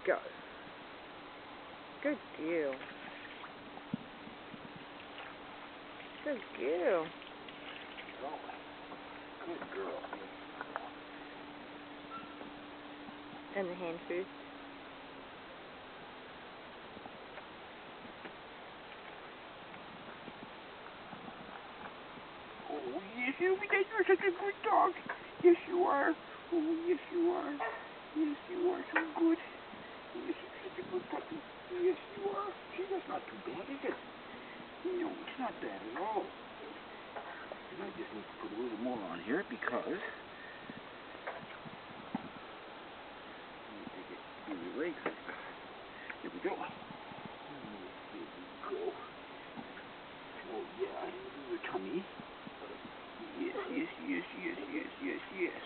Go. Good girl. Good girl. Good girl. And the hand first. Oh, yes, you're such a good dog. Yes, you are. Oh, yes, you are. Yes, you are so good. Yes, you're such a good puppy. Yes, you are. See, that's not too bad, is it? No, it's not bad at all. And I just need to put a little more on here because... Let me take it through your legs. Here we go. Here we go. Oh, yeah, through your tummy. Yes, yes, yes, yes, yes, yes, yes.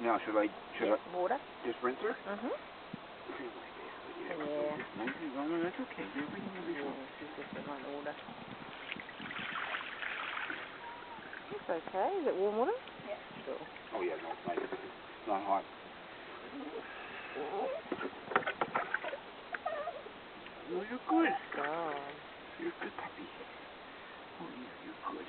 Now should I Water? just rinse her? Mm-hmm. Yeah. Yeah. No, that's okay. Yeah, she's just in one order. It's okay. Is it warm water? Yeah. Sure. Oh yeah, no, it's nice. It's not hot. No, you're good. God. You're a good puppy. Oh yeah, you're good.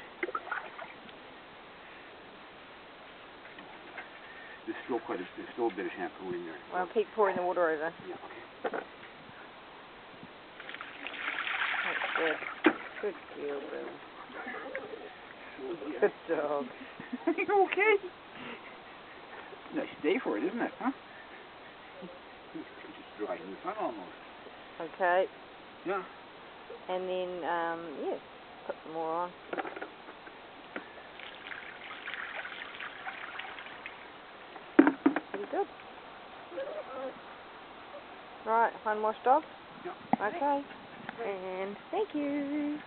There's still a bit of shampoo in there. I'll keep pouring the water over. Yeah, okay. That's good. Good girl, Bill. So, yeah. Good dog. You okay? Nice day for it, isn't it, huh? It's just dry in the sun almost. Okay. Yeah. And then, yeah, put some more on. Pretty good. Right, unwashed dog? Yeah. Okay. And thank you.